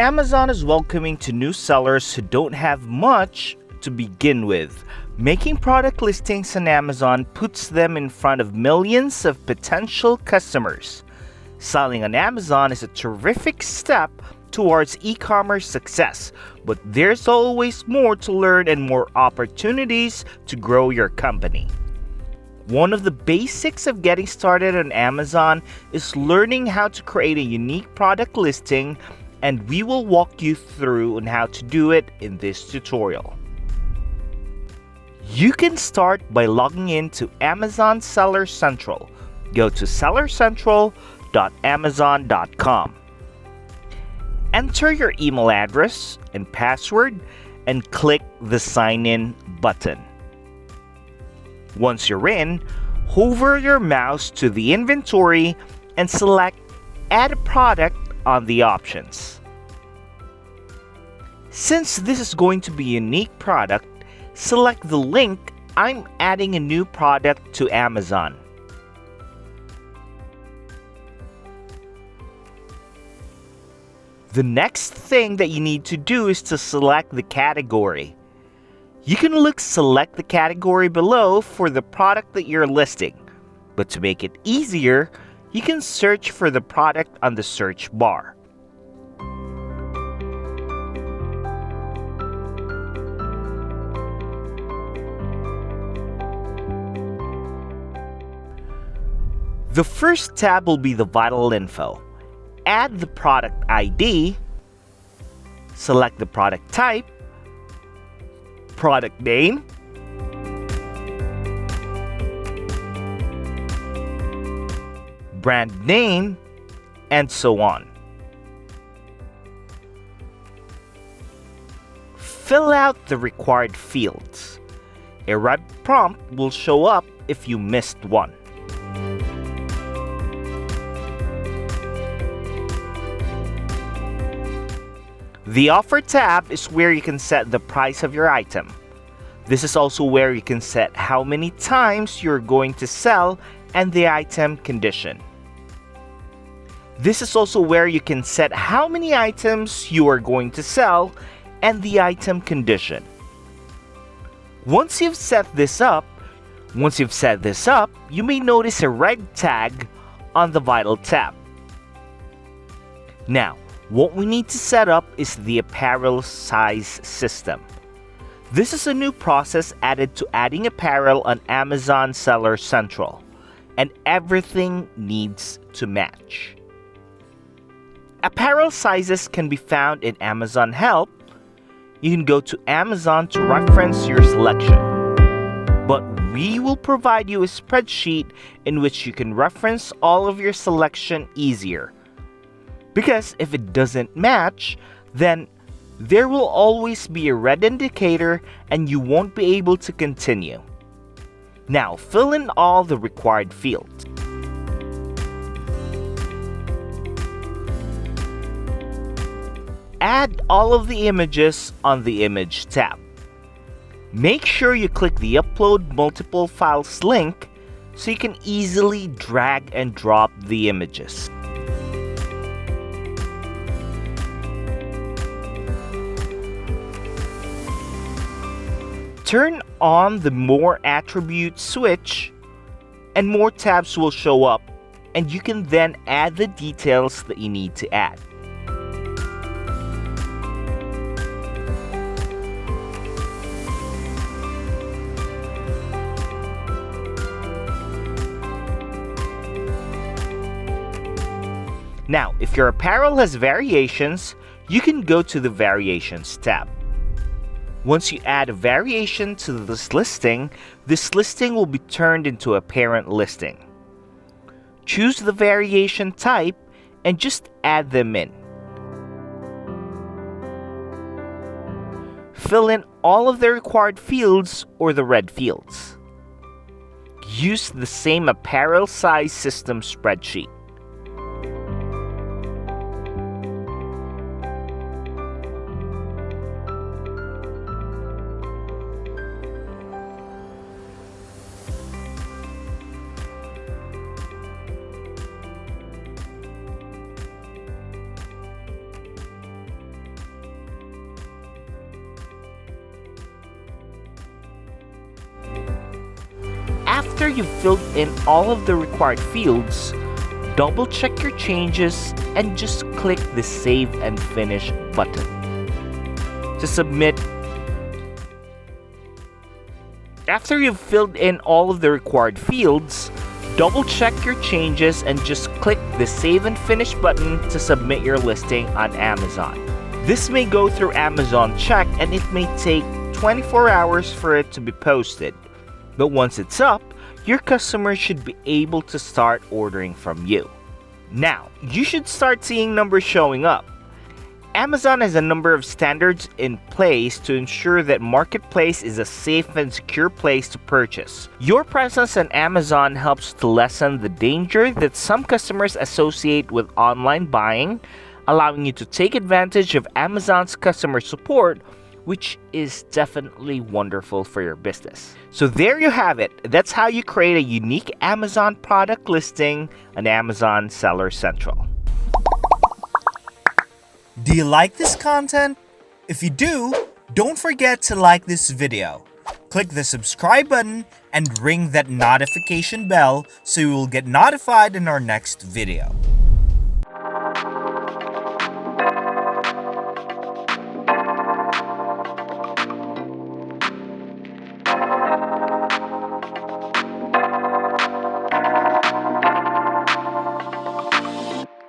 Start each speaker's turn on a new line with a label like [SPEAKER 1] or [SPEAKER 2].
[SPEAKER 1] Amazon is welcoming to new sellers who don't have much to begin with. Making product listings on Amazon puts them in front of millions of potential customers. Selling on Amazon is a terrific step towards e-commerce success, but there's always more to learn and more opportunities to grow your company. One of the basics of getting started on Amazon is learning how to create a unique product listing, and we will walk you through on how to do it in this tutorial. You can start by logging in to Amazon Seller Central. Go to sellercentral.amazon.com. Enter your email address and password and click the Sign In button. Once you're in, hover your mouse to the inventory and select Add a Product on the options. Since this is going to be a unique product, select the link I'm adding a new product to Amazon. The next thing that you need to do is to select the category. You can select the category below for the product that you're listing, but to make it easier, you can search for the product on the search bar. The first tab will be the vital info. Add the product ID, select the product type, product name, brand name, and so on. Fill out the required fields. A red prompt will show up if you missed one. The Offer tab is where you can set the price of your item. This is also where you can set how many times you're going to sell and the item condition. This is also where you can set how many items you are going to sell and the item condition. Once you've set this up, you may notice a red tag on the Vital tab. Now, what we need to set up is the apparel size system. This is a new process added to adding apparel on Amazon Seller Central, and everything needs to match. Apparel sizes can be found in Amazon Help. You can go to Amazon to reference your selection, but we will provide you a spreadsheet in which you can reference all of your selection easier. Because if it doesn't match, then there will always be a red indicator and you won't be able to continue. Now, fill in all the required fields. Add all of the images on the Image tab. Make sure you click the Upload Multiple Files link so you can easily drag and drop the images. Turn on the More Attributes switch and more tabs will show up, and you can then add the details that you need to add. Now, if your apparel has variations, you can go to the Variations tab. Once you add a variation to this listing will be turned into a parent listing. Choose the variation type and just add them in. Fill in all of the required fields or the red fields. Use the same apparel size system spreadsheet. After you've filled in all of the required fields, double check your changes and just click the Save and Finish button. To submit, after you've filled in all of the required fields, double check your changes and just click the Save and Finish button to submit your listing on Amazon. This may go through Amazon check and it may take 24 hours for it to be posted. But once it's up, your customers should be able to start ordering from you. Now, you should start seeing numbers showing up. Amazon has a number of standards in place to ensure that Marketplace is a safe and secure place to purchase. Your presence on Amazon helps to lessen the danger that some customers associate with online buying, allowing you to take advantage of Amazon's customer support, which is definitely wonderful for your business. So there you have it. That's how you create a unique Amazon product listing on Amazon Seller Central.
[SPEAKER 2] Do you like this content? If you do, don't forget to like this video. Click the subscribe button and ring that notification bell so you will get notified in our next video.